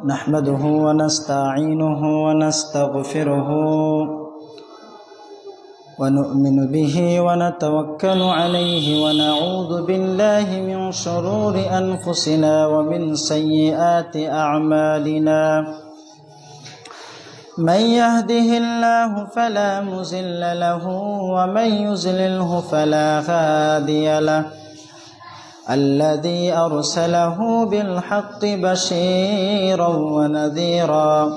نحمده ونستعينه ونستغفره ونؤمن به ونتوكل عليه ونعوذ بالله من شرور أنفسنا ومن سيئات أعمالنا من يهده الله فلا مضل له ومن يضلله فلا هادي له الذي أرسله بالحق بشيرا ونذيرا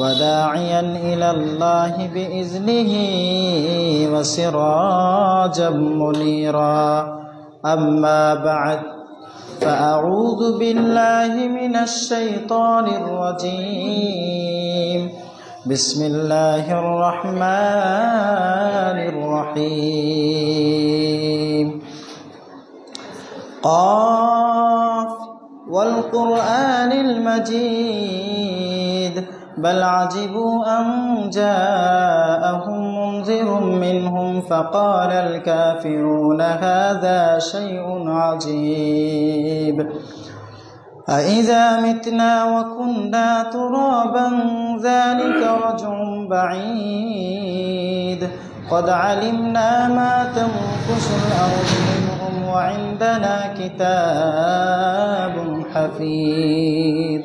وداعيا إلى الله بإذنه وسراجا منيرا أما بعد فأعوذ بالله من الشيطان الرجيم بسم الله الرحمن الرحيم قاف والقرآن المجيد بل عجبوا أن جاءهم منذر منهم فقال الكافرون هذا شيء عجيب أإذا متنا وكنا ترابا ذلك رجع بعيد قد علمنا ما تنقص الأرض منهم وعندنا كتاب حفيظ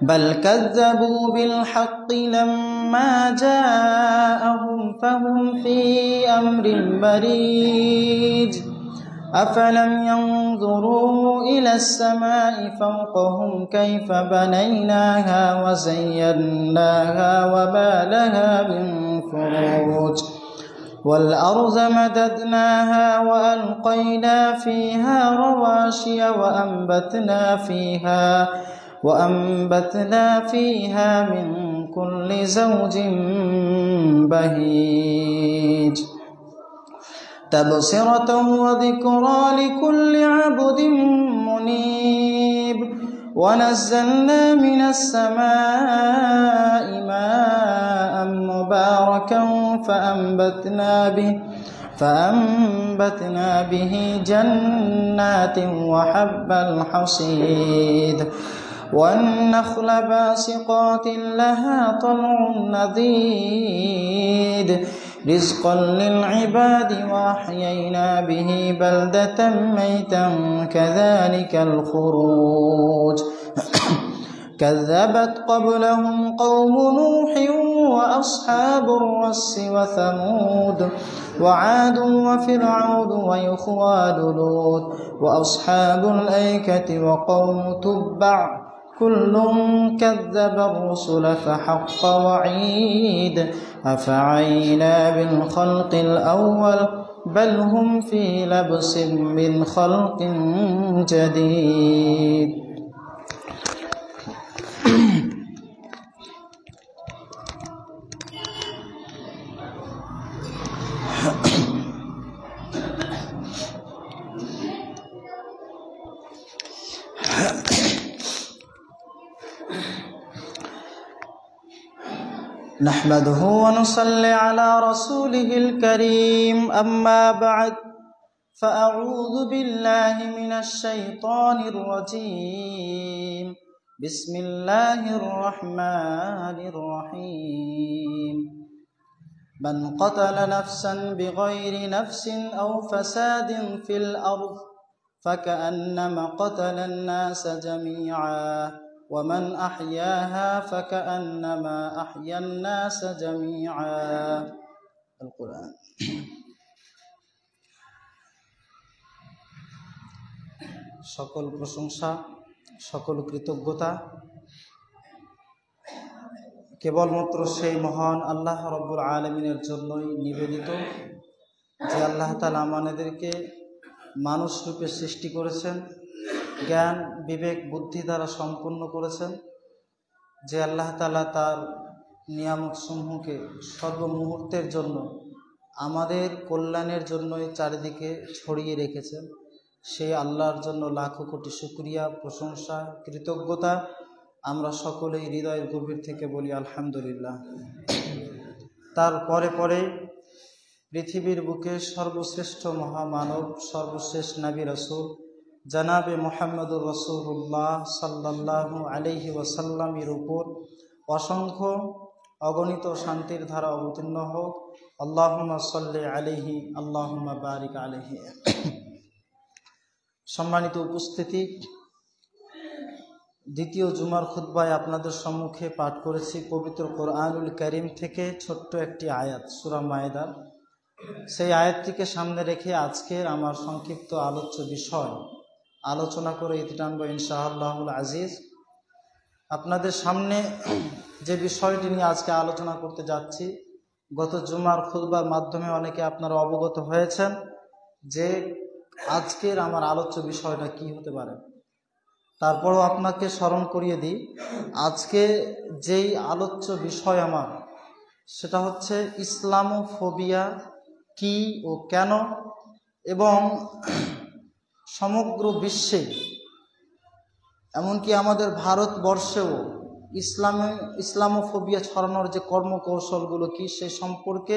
بل كذبوا بالحق لما جاءهم فهم في أمر مريج أفلم ينظروا إلى السماء فوقهم كيف بنيناها وزيناها وما لها من فروج والأرض مددناها وألقينا فيها رواسي وأنبتنا فيها من كل زوج بهيج تبصرة وذكرى لكل عبد منيب ونزلنا من السماء ماء مباركا فأنبتنا به جنات وحب الحصيد والنخل باسقات لها طلع نضيد رزقا للعباد وأحيينا به بلدة ميتا كذلك الخروج كذبت قبلهم قوم نوح وأصحاب الرس وثمود وعاد وفرعون وإخوان لوط وأصحاب الأيكة وقوم تبع كل كذب الرسل فحق وعيد أفعينا بالخلق الأول بل هم في لبس من خلق جديد نحمده ونصلي على رسوله الكريم أما بعد فأعوذ بالله من الشيطان الرجيم بسم الله الرحمن الرحيم من قتل نفسا بغير نفس أو فساد في الأرض فكأنما قتل الناس جميعا ومن أحياها فكأنما أحيا الناس جميعا القرآن সকল প্রশংসা সকল কৃতজ্ঞতা কেবলমাত্র সেই মহান আল্লাহ রব্বুল আলামিনের জন্যই নিবেদিত যে আল্লাহ তাআলা আমাদেরকে মানুষ রূপে সৃষ্টি করেছেন, জ্ঞান বিবেক বুদ্ধি দ্বারা সম্পন্ন করেছেন, যে আল্লাহ তাআলা তার নিয়ামত সমূহকে সর্বমুহূর্তের জন্য আমাদের কল্যাণের জন্যই চারিদিকে ছড়িয়ে রেখেছেন, সেই আল্লাহর জন্য লাখো কোটি শুকরিয়া প্রশংসা কৃতজ্ঞতা আমরা সকলেই হৃদয়ের গভীর থেকে বলি আলহামদুলিল্লাহ। তার পরে পৃথিবীর বুকে সর্বশ্রেষ্ঠ মহামানব সর্বশ্রেষ্ঠ নবী রাসূল জনাবে মুহাম্মদুর রাসূলুল্লাহ সাল্লাল্লাহু আলাইহি ওয়াসাল্লামের উপর অসংখ্য অগণিত শান্তির ধারা অবতীর্ণ হোক। আল্লাহুম্মা সাল্লি আলাইহি আল্লাহুম্মা বারিক আলাইহি। সম্মানিত উপস্থিতি, দ্বিতীয় জুমার খুতবায় আপনাদের সম্মুখে পাঠ করেছি পবিত্র কোরআনুল কারীম থেকে ছোট্ট একটি আয়াত, সূরা মায়েদা। সেই আয়াতটিকে সামনে রেখে আজকের আমার সংক্ষিপ্ত আলোচ্য বিষয় আলোচনা করে ইতি টানব ইনশাআল্লাহুল আজিজ। আপনাদের সামনে যে বিষয়টি নিয়ে আজকে আলোচনা করতে যাচ্ছি, গত জুমার খুতবার মাধ্যমে অনেকে আপনারা অবগত হয়েছেন যে আজকের আমার আলোচ্য বিষয়টা কি হতে পারে। তারপরও আপনাকে স্মরণ করিয়ে দিই, আজকে যেই আলোচ্য বিষয় আমার, সেটা হচ্ছে ইসলামোফোবিয়া কি ও কেন, এবং সমগ্র বিশ্বে এমনকি আমাদের ভারতবর্ষেও ইসলামোফোবিয়া ছড়ানোর যে কর্মকৌশলগুলো কি, সে সম্পর্কে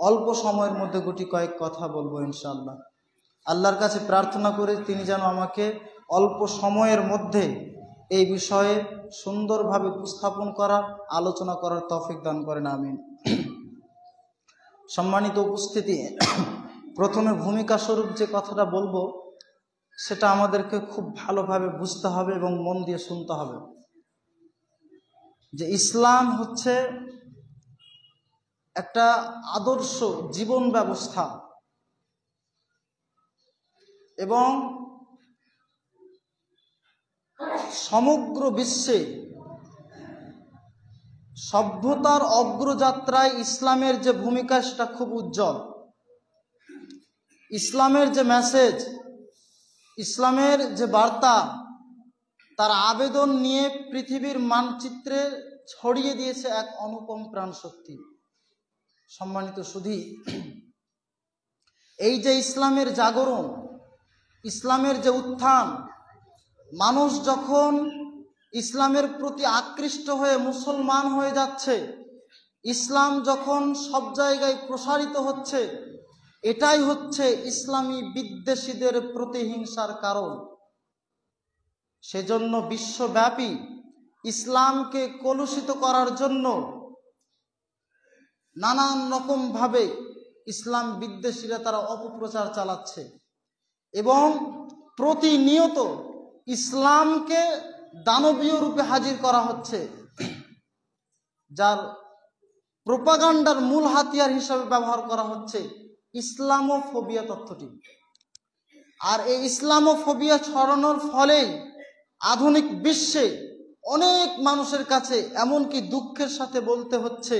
অল্প সময়ের মধ্যে গুটি কয়েক কথা বলবো ইনশাআল্লাহ। আল্লাহর কাছে প্রার্থনা করে তিনি যেন আমাকে অল্প সময়ের মধ্যে এই বিষয়ে সুন্দরভাবে উপস্থাপন করা, আলোচনা করার তৌফিক দান করেন, আমিন। সম্মানিত উপস্থিতি, প্রথমে ভূমিকা স্বরূপ যে কথাটা বলবো সেটা আমাদেরকে খুব ভালোভাবে বুঝতে হবে এবং মন দিয়ে শুনতে হবে যে ইসলাম হচ্ছে একটা আদর্শ জীবন ব্যবস্থা এবং সমগ্র বিশ্বে সভ্যতার অগ্রযাত্রায় ইসলামের যে ভূমিকা সেটা খুব উজ্জ্বল। ইসলামের যে মেসেজ, ইসলামের যে বার্তা, তার আবেদন নিয়ে পৃথিবীর মানচিত্রে ছড়িয়ে দিয়েছে এক অনুপম প্রাণশক্তি। সম্মানিত সুধী, এই যে ইসলামের জাগরণ, ইসলামের যে উত্থান, মানুষ যখন ইসলামের প্রতি আকৃষ্ট হয়ে মুসলমান হয়ে যাচ্ছে, ইসলাম যখন সব জায়গায় প্রসারিত হচ্ছে, এটাই হচ্ছে ইসলামী বিদ্বেষীদের প্রতিহিংসার কারণ। সেজন্য বিশ্বব্যাপী ইসলামকে কলুষিত করার জন্য নানান রকমভাবে ইসলাম বিদ্বেষীরা তারা অপপ্রচার চালাচ্ছে এবং প্রতিনিয়ত ইসলামকে দানবীয় রূপে হাজির করা হচ্ছে, যার প্রোপাগান্ডার মূল হাতিয়ার হিসেবে ব্যবহার করা হচ্ছে ইসলামোফোবিয়া তত্ত্বটি। আর এই ইসলামোফোবিয়া ছড়ানোর ফলেই আধুনিক বিশ্বে অনেক মানুষের কাছে, এমনকি দুঃখের সাথে বলতে হচ্ছে,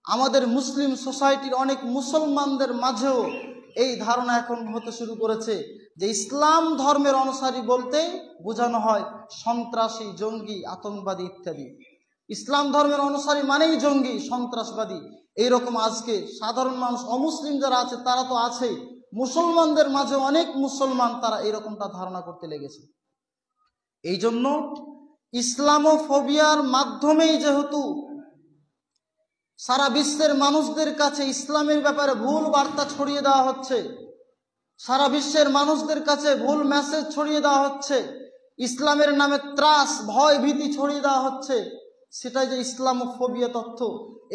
আমাদের মুসলিম সোসাইটির অনেক মুসলমানদের মাঝেও এই ধারণা এখন হতে শুরু করেছে যে ইসলাম ধর্মের অনুসারী বলতে বোঝানো হয় সন্ত্রাসী, জঙ্গি, আতঙ্কবাদী ইত্যাদি। ইসলাম ধর্মের অনুসারী মানেই জঙ্গি, সন্ত্রাসবাদী। এইরকম আজকে সাধারণ মানুষ, অমুসলিম যারা আছে তারা তো আছে, মুসলমানদের মাঝে অনেক মুসলমান তারা এরকমটা ধারণা করতে লেগেছে। এই জন্য ইসলামোফোবিয়ার মাধ্যমেই যেহেতু সারা বিশ্বের মানুষদের কাছে ইসলামের ব্যাপারে ভুল বার্তা ছড়িয়ে দেওয়া হচ্ছে, সারা বিশ্বের মানুষদের কাছে ভুল মেসেজ ছড়িয়ে দেওয়া হচ্ছে, ইসলামের নামে ত্রাস, ভয়, ভীতি ছড়িয়ে দেওয়া হচ্ছে, সেটাই যে ইসলামোফোবিয়া তথ্য।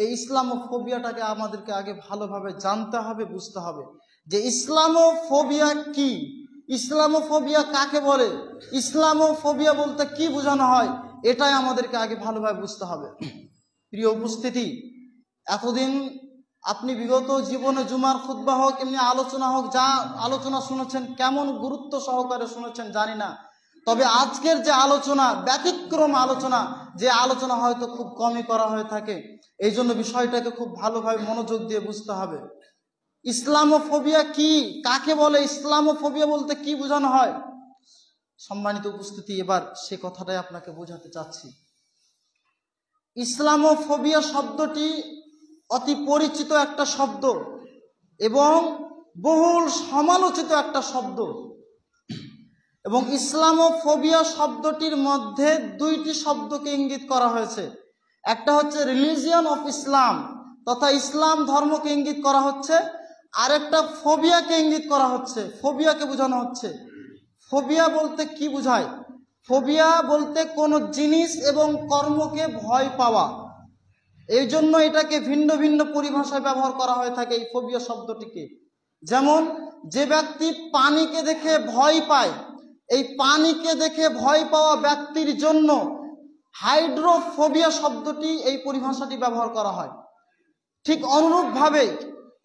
এই ইসলামোফোবিয়াটাকে আমাদেরকে আগে ভালোভাবে জানতে হবে, বুঝতে হবে যে ইসলামোফোবিয়া কি, ইসলামোফোবিয়া কাকে বলে, ইসলামোফোবিয়া বলতে কি বোঝানো হয়, এটাই আমাদেরকে আগে ভালোভাবে বুঝতে হবে। প্রিয় উপস্থিতি, এতদিন আপনি বিগত জীবনে জুমার খুতবা হোক, এমনি আলোচনা হোক, যা আলোচনা শুনেছেন, কেমন গুরুত্ব সহকারে শুনেছেন জানি না, তবে আজকের যে আলোচনা ব্যতিক্রম আলোচনা, যে আলোচনা হয়তো খুব কমই করা হয়ে থাকে। এই জন্য বিষয়টাকে খুব ভালোভাবে মনোযোগ দিয়ে বুঝতে হবে। ইসলামোফোবিয়া কি, কাকে বলে, ইসলামোফোবিয়া বলতে কি বোঝানো হয়। সম্মানিত উপস্থিতি, এবার সে কথাটাই আপনাকে বোঝাতে চাচ্ছি। ইসলামোফোবিয়া শব্দটি অতি পরিচিত একটা শব্দ এবং বহুল সমালোচিত একটা শব্দ, এবং ইসলামোফোবিয়া শব্দটির মধ্যে দুইটি শব্দকে ইঙ্গিত করা হয়েছে। একটা হচ্ছে রিলিজিয়ন অফ ইসলাম, তথা ইসলাম ধর্মকে ইঙ্গিত করা হচ্ছে, আরেকটা ফোবিয়াকে ইঙ্গিত করা হচ্ছে। ফোবিয়াকে বোঝানো হচ্ছে, ফোবিয়া বলতে কি বোঝায়? ফোবিয়া বলতে কোনো জিনিস এবং কর্মকে ভয় পাওয়া। এই জন্য এটাকে ভিন্ন ভিন্ন পরিভাষায় ব্যবহার করা হয়ে থাকে এই ফোবিয়া শব্দটিকে। যেমন যে ব্যক্তি পানিকে দেখে ভয় পায়, এই পানিকে দেখে ভয় পাওয়া ব্যক্তির জন্য হাইড্রোফোবিয়া শব্দটি, এই পরিভাষাটি ব্যবহার করা হয়। ঠিক অনুরূপভাবে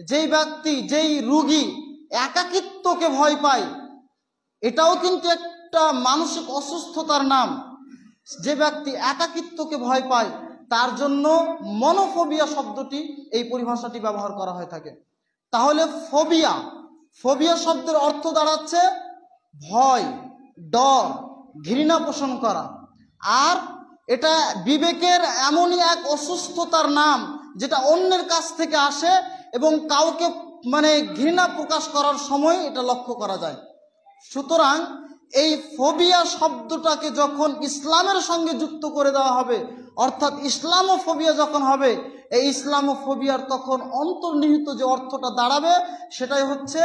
যেই ব্যক্তি, যেই রোগী একাকিত্বকে ভয় পায়, এটাও কিন্তু একটা মানসিক অসুস্থতার নাম। যে ব্যক্তি একাকিত্বকে ভয় পায় তার জন্য মনোফোবিয়া শব্দটি, এই পরিভাষাটি ব্যবহার করা হয়ে থাকে। তাহলে ফোবিয়া, ফোবিয়া শব্দের অর্থ দাঁড়াচ্ছে ভয়, ডর, ঘৃণা পোষণ করা। আর এটা বিবেকের এমনই এক অসুস্থতার নাম যেটা অন্যের কাছ থেকে আসে এবং কাউকে ঘৃণা প্রকাশ করার সময় এটা লক্ষ্য করা যায়। সুতরাং এই ফোবিয়া শব্দটাকে যখন ইসলামের সঙ্গে যুক্ত করে দেওয়া হবে, অর্থাৎ ইসলামোফোবিয়া যখন হবে, এই ইসলামোফোবিয়ার তখন অন্তর্নিহিত যে অর্থটা দাঁড়াবে সেটাই হচ্ছে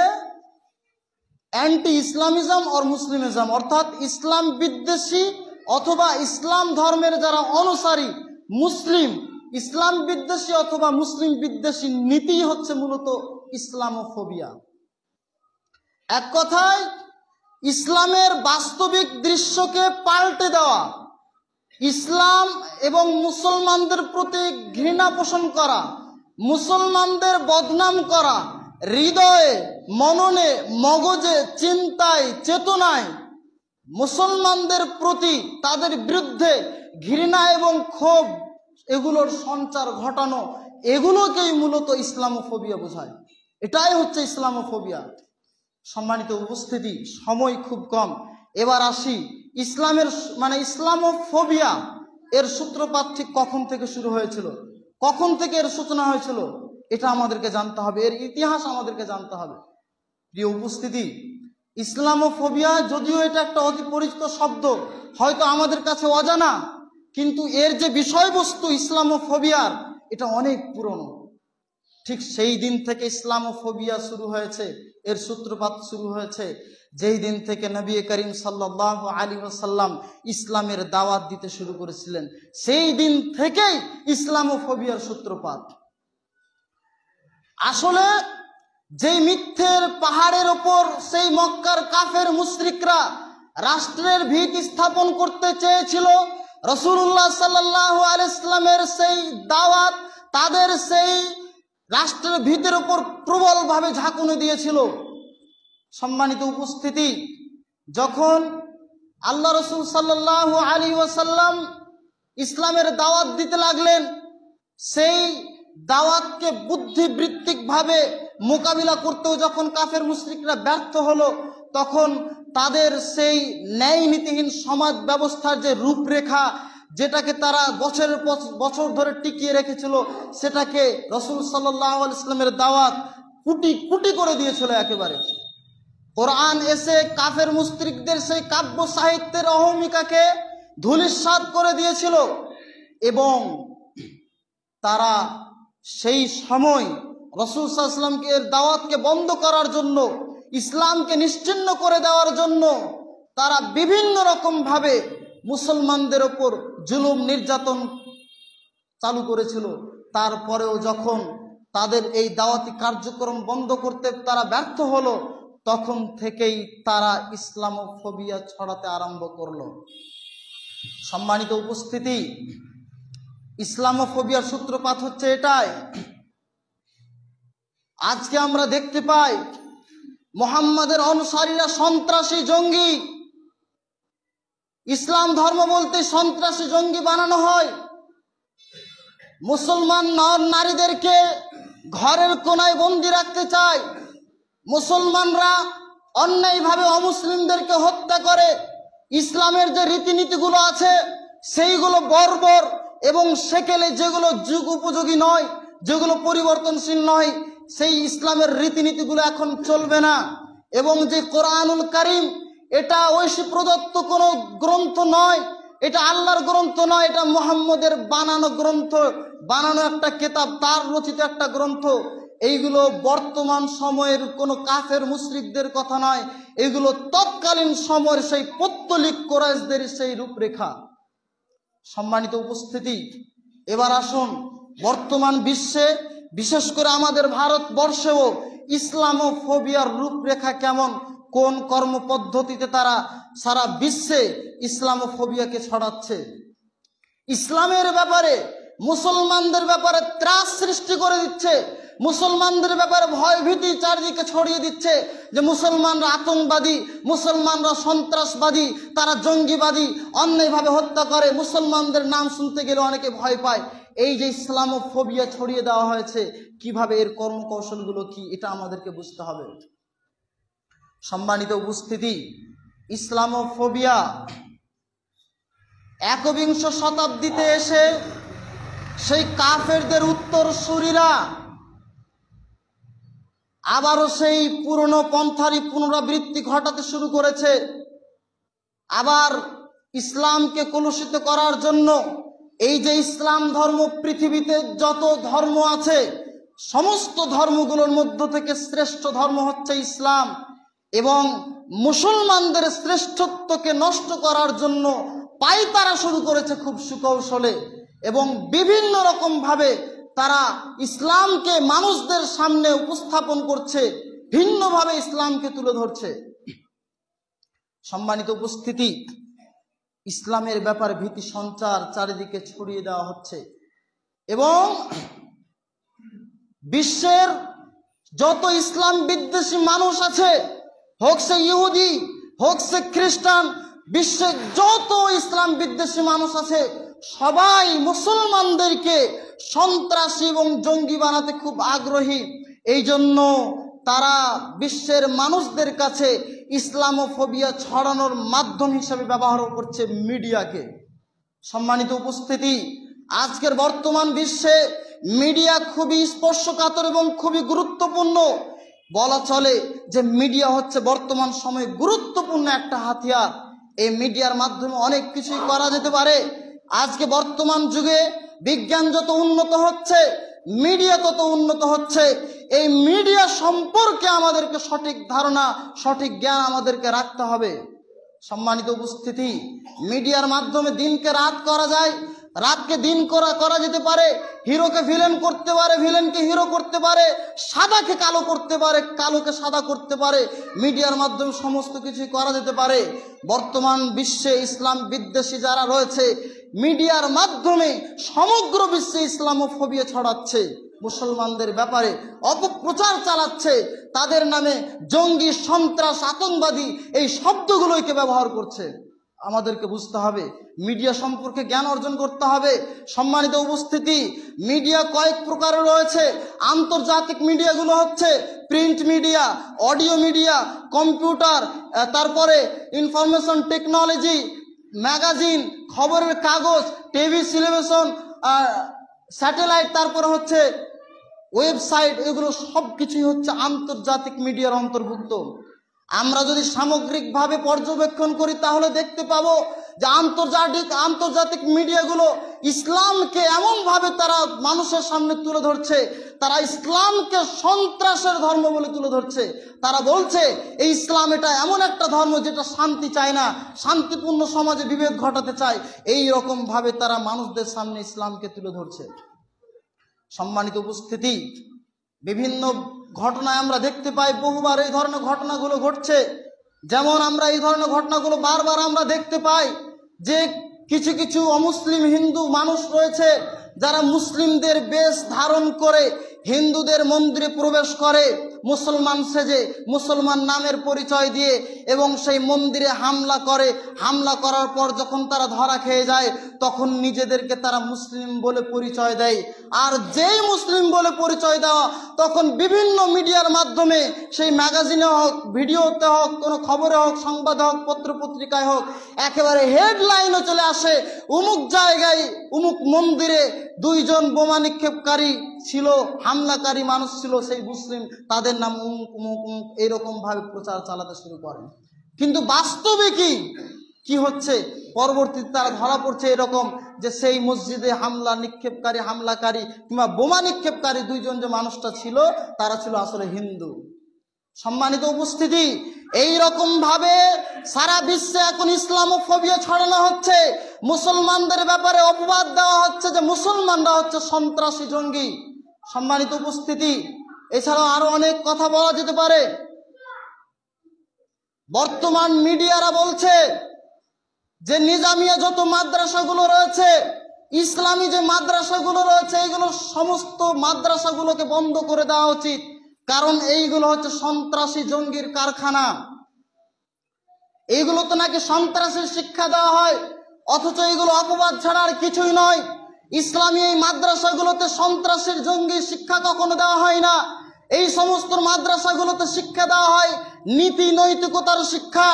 অ্যান্টি ইসলামিজম অর মুসলিমিজম, অর্থাৎ ইসলাম বিদ্বেষী অথবা ইসলাম ধর্মের যারা অনুসারী মুসলিম, ইসলাম বিদ্বেষী অথবা মুসলিম বিদ্বেষী নীতি হচ্ছে মূলত ইসলামোফোবিয়া। এক কথায় ইসলামের বাস্তবিক দৃশ্যকে পাল্টে দেওয়া, ইসলাম এবং মুসলমানদের প্রতি ঘৃণা পোষণ করা, মুসলমানদের বদনাম করা, হৃদয়ে, মননে, মগজে, চিন্তায়, চেতনায় মুসলমানদের প্রতি তাদের বিরুদ্ধে ঘৃণা এবং ক্ষোভ এগুলোর সঞ্চার ঘটানো, এগুলোকেই মূলত ইসলামোফোবিয়া বোঝায়। এটাই হচ্ছে ইসলামোফোবিয়া। সম্মানিত উপস্থিতি, সময় খুব কম, এবার আসি ইসলামের ইসলামোফোবিয়া এর সূত্রপাত ঠিক কখন থেকে শুরু হয়েছিল, কখন থেকে এর সূচনা হয়েছিল, এটা আমাদেরকে জানতে হবে, এর ইতিহাস আমাদেরকে জানতে হবে। প্রিয় উপস্থিতি, ইসলামোফোবিয়া যদিও এটা একটা অতি পরিচিত শব্দ, হয়তো আমাদের কাছে অজানা, কিন্তু এর যে বিষয়বস্তু ইসলামোফোবিয়ার, এটা অনেক পুরনো। ঠিক সেই দিন থেকে ইসলামোফোবিয়া শুরু হয়েছে, এর সূত্রপাত শুরু হয়েছে যেই দিন থেকে নবী করিম সাল্লাল্লাহু আলাইহি ওয়াসাল্লাম ইসলামের দাওয়াত দিতে শুরু করেছিলেন, সেই দিন থেকেই ইসলামোফোবিয়ার সূত্রপাত। আসলে যেই মিথ্যের পাহাড়ের ওপর সেই মক্কার কাফের মুশরিকরা রাষ্ট্রের ভিত স্থাপন করতে চেয়েছিল, রাসূলুল্লাহ সাল্লাল্লাহু আলাইহি ওয়াসাল্লামের সেই দাওয়াত তাদের সেই রাষ্ট্রের ভিতের ওপর প্রবলভাবে ঝাঁকুনি দিয়েছিল। সম্মানিত উপস্থিতি, যখন আল্লাহ রাসূল সাল্লাল্লাহু আলাইহি ওয়াসাল্লাম ইসলামের দাওয়াত দিতে লাগলেন, সেই দাওয়াতকে বুদ্ধিবৃত্তিকভাবে মোকাবিলা করতেও যখন কাফের মুশরিকরা ব্যর্থ হলো, তখন তাদের সেই ন্যায় নীতিহীন সমাজ ব্যবস্থার যে রূপরেখা, যেটাকে তারা বছরের বছর ধরে টিকিয়ে রেখেছিল, সেটাকে রাসূল সাল্লাল্লাহু আলাইহি ওয়াসাল্লামের দাওয়াত কুটি কুটি করে দিয়েছিল একেবারে। কোরআন এসে কাফের মুশরিকদের সেই কাব্য সাহিত্যের অহমিকাকে ধূলিসাৎ করে দিয়েছিল এবং তারা সেই সময় রাসূল সাল্লাল্লাহু আলাইহি ওয়াসাল্লামকে এর দাওয়াতকে বন্ধ করার জন্য, ইসলামকে নিশ্চিহ্ন করে দেওয়ার জন্য তারা বিভিন্ন রকম ভাবে মুসলমানদের ওপর জুলুম নির্যাতন চালু করেছিল। তারপরেও যখন তাদের এই দাওয়াতি কার্যক্রম বন্ধ করতে তারা ব্যর্থ হলো, তখন থেকেই তারা ইসলামোফোবিয়া ছড়াতে আরম্ভ করলো। সম্মানিত উপস্থিতি, ইসলামোফোবিয়ার সূত্রপাত হচ্ছে এটাই। আজকে আমরা দেখতে পাই মুহাম্মাদের অনুসারীরা সন্ত্রাসী, জঙ্গি। ইসলাম ধর্ম বলতে সন্ত্রাসী, জঙ্গি বানানো হয়। মুসলমান নর নারীদেরকে ঘরের কোনায় বন্দি রাখতে চায়। মুসলমানরা অন্যায়ভাবে অমুসলিমদেরকে হত্যা করে। ইসলামের যে রীতিনীতিগুলো আছে সেইগুলো বর্বর এবং সেকেলে, যেগুলো যুগ উপযোগী নয়, যেগুলো পরিবর্তনশীল নয়, সেই ইসলামের রীতিনীতিগুলো এখন চলবে না। এবং যে কোরআনুল কারীম, এটা ঐশী প্রদত্ত কোনো গ্রন্থ নয়, এটা আল্লাহর গ্রন্থ নয়, এটা মুহাম্মদের বানানো গ্রন্থ, বানানো একটা কিতাব, তার রচিত একটা গ্রন্থ। এইগুলো বর্তমান সময়ের কোনো কাফের মুশরিকদের কথা নয়, এগুলো তৎকালীন সময়ের সেই পৌত্তলিক কুরাইশদের সেই রূপরেখা। সম্মানিত উপস্থিতি, এবার আসুন বর্তমান বিশ্বে, বিশেষ করে আমাদের ভারতবর্ষেও ইসলামোফোবিয়ার রূপরেখা কেমন, কোন কর্মপদ্ধতিতে তারা সারা বিশ্বে ইসলামোফোবিয়াকে ছড়াচ্ছে। ইসলামের ব্যাপারে, মুসলমানদের ব্যাপারে ত্রাস সৃষ্টি করে দিচ্ছে, মুসলমানদের ব্যাপারে ভয়ভীতি চারদিকে ছড়িয়ে দিচ্ছে যে মুসলমানরা আতঙ্কবাদী, মুসলমানরা সন্ত্রাসবাদী, তারা জঙ্গিবাদী, অন্যায়ভাবে হত্যা করে, মুসলমানদের নাম শুনতে গেলে অনেকে ভয় পায়। এই যে ইসলামোফোবিয়া ছড়িয়ে দেওয়া হয়েছে, কিভাবে এর কর্মকৌশলগুলো কি, এটা আমাদেরকে বুঝতে হবে। সম্মানিত উপস্থিতি, ইসলামোফোবিয়া একবিংশ শতাব্দীতে এসে সেই কাফেরদের উত্তরসূরিরা আবারও সেই পুরনো পন্থারই পুনরাবৃত্তি ঘটাতে শুরু করেছে। আবার ইসলামকে কলুষিত করার জন্য এই যে ইসলাম ধর্ম, পৃথিবীতে যত ধর্ম আছে সমস্ত ধর্মগুলোর মধ্য থেকে শ্রেষ্ঠ ধর্ম হচ্ছে ইসলাম, এবং মুসলমানদের শ্রেষ্ঠত্বকে নষ্ট করার জন্য পায়তারা শুরু করেছে খুব সুকৌশলে, এবং বিভিন্ন রকম ভাবে তারা ইসলামকে মানুষদের সামনে উপস্থাপন করছে, ভিন্নভাবে ইসলামকে তুলে ধরছে। সম্মানিত উপস্থিতি, ইসলামের ব্যাপারে ভীতি সঞ্চার চারিদিকে ছড়িয়ে দেওয়া হচ্ছে, এবং বিশ্বের যত ইসলাম বিদ্বেষী মানুষ আছে, হোক সে ইহুদি, হোক সে খ্রিস্টান, বিশ্বের যত ইসলাম বিদ্বেষী মানুষ আছে সবাই মুসলমানদেরকে সন্ত্রাসী এবং জঙ্গি বানাতে খুব আগ্রহী। এই জন্য তারা বিশ্বের মানুষদের কাছে ইসলামোফোবিয়া ছড়ানোর মাধ্যম হিসেবে ব্যবহার করছে মিডিয়াকে। সম্মানিত উপস্থিতি, আজকের বর্তমান বিশ্বে মিডিয়া খুবই স্পর্শকাতর এবং খুবই গুরুত্বপূর্ণ। বলা চলে যে মিডিয়া হচ্ছে বর্তমান সময়ে গুরুত্বপূর্ণ একটা হাতিয়ার। এই মিডিয়ার মাধ্যমে অনেক কিছুই করা যেতে পারে। আজকে বর্তমান যুগে বিজ্ঞান যত উন্নত হচ্ছে, মিডিয়া তত উন্নত হচ্ছে। এই মিডিয়া সম্পর্কে আমাদেরকে সঠিক ধারণা, সঠিক জ্ঞান আমাদেরকে রাখতে হবে। সম্মানিত উপস্থিতি, মিডিয়ার মাধ্যমে দিনকে রাত করা যায়, রাতকে দিন করা যেতে পারে, হিরোকে ভিলেন করতে পারে, ভিলেনকে হিরো করতে পারে, সাদাকে কালো করতে পারে, কালোকে সাদা করতে পারে। মিডিয়ার মাধ্যমে সমস্ত কিছুই করা যেতে পারে। বর্তমান বিশ্বে ইসলাম বিদ্বেষী যারা রয়েছে, মিডিয়ার মাধ্যমে সমগ্র বিশ্বে ইসলামোফোবিয়া ছড়াচ্ছে, মুসলমানদের ব্যাপারে অপপ্রচার চালাচ্ছে, তাদের নামে জঙ্গি, সন্ত্রাস, আতঙ্কবাদী এই শব্দগুলোকে ব্যবহার করছে। আমাদেরকে বুঝতে হবে, মিডিয়া সম্পর্কে জ্ঞান অর্জন করতে হবে। সম্মানিত উপস্থিতি, মিডিয়া কয়েক প্রকারের রয়েছে। আন্তর্জাতিক মিডিয়াগুলো হচ্ছে print media, audio media, computer, তারপরে ইনফরমেশন টেকনোলজি, ম্যাগাজিন, খবরের কাগজ, টিভি, টেলিভিশন, স্যাটেলাইট, তারপরে হচ্ছে ওয়েবসাইট। এগুলো সব কিছুই হচ্ছে আন্তর্জাতিক মিডিয়ার অন্তর্ভুক্ত। আমরা যদি সামগ্রিকভাবে পর্যবেক্ষণ করি তাহলে দেখতে পাবো যে আন্তর্জাতিক মিডিয়াগুলো ইসলামকে এমনভাবে তারা মানুষের সামনে তুলে ধরছে, তারা ইসলামকে সন্ত্রাসের ধর্ম বলে তুলে ধরছে। তারা বলছে এই ইসলাম এটা এমন একটা ধর্ম যেটা শান্তি চায় না, শান্তিপূর্ণ সমাজে বিভেদ ঘটাতে চায়। এই রকম ভাবে তারা মানুষদের সামনে ইসলামকে তুলে ধরছে। সম্মানিত উপস্থিতি, বিভিন্ন ঘটনায় আমরা দেখতে পাই বহুবার এই ধরনের ঘটনাগুলো ঘটছে। যেমন আমরা এই ধরনের ঘটনাগুলো বারবার আমরা দেখতে পাই যে কিছু কিছু অমুসলিম হিন্দু মানুষ রয়েছে যারা মুসলিমদের বেশ ধারণ করে হিন্দুদের মন্দিরে প্রবেশ করে মুসলমান সেজে, মুসলমান নামের পরিচয় দিয়ে, এবং সেই মন্দিরে হামলা করে। হামলা করার পর যখন তারা ধরা খেয়ে যায় তখন নিজেদেরকে তারা মুসলিম বলে পরিচয় দেয়। আর যেই মুসলিম বলে পরিচয় দেওয়া, তখন বিভিন্ন মিডিয়ার মাধ্যমে, সেই ম্যাগাজিনে হোক, ভিডিওতে হোক, কোনো খবরে হোক, সংবাদে হোক, পত্রপত্রিকায় হোক, একেবারে হেডলাইনও চলে আসে উমুক জায়গায় উমুক মন্দিরে 2 জন বোমা নিক্ষেপকারী ছিল, হামলাকারী মানুষ ছিল সেই মুসলিম, তাদের নাম উমুক উমুক উমুক, এইরকম ভাবে প্রচার চালাতে শুরু করেন। কিন্তু বাস্তবে কি? কি হচ্ছে, পরবর্তীতে তারা ধরা পড়ছে এরকম যে সেই মসজিদে হামলাকারী কিংবা বোমা নিক্ষেপকারী দুইজন যে মানুষটা ছিল তারা ছিল আসলে হিন্দু। সম্মানিত উপস্থিতি, এই রকম ভাবে সারা বিশ্বে এখন ইসলামোফোবিয়া ছড়ানো হচ্ছে, মুসলমানদের ব্যাপারে অপবাদ দেওয়া হচ্ছে যে মুসলমানরা হচ্ছে সন্ত্রাসী জঙ্গি। সম্মানিত উপস্থিতি, এছাড়াও আরো অনেক কথা বলা যেতে পারে। বর্তমান মিডিয়ারা বলছে যে নিজামিয়া যত মাদ্রাসাগুলো রয়েছে, ইসলামী যে মাদ্রাসাগুলো রয়েছে, এইগুলো সমস্ত মাদ্রাসাগুলোকে বন্ধ করে দেওয়া উচিত, কারণ এইগুলো হচ্ছে সন্ত্রাসী জঙ্গির কারখানা। এইগুলো তো নাকি সন্ত্রাসের শিক্ষা দেওয়া হয়, অথচ এইগুলো অপবাদ ছাড়া আর কিছুই নয়। ইসলামী এই মাদ্রাসাগুলোতে সন্ত্রাসের জঙ্গির শিক্ষা কখনো দেওয়া হয় না। এই সমস্ত মাদ্রাসাগুলোতে শিক্ষা দেওয়া হয় নীতি নৈতিকতার শিক্ষা,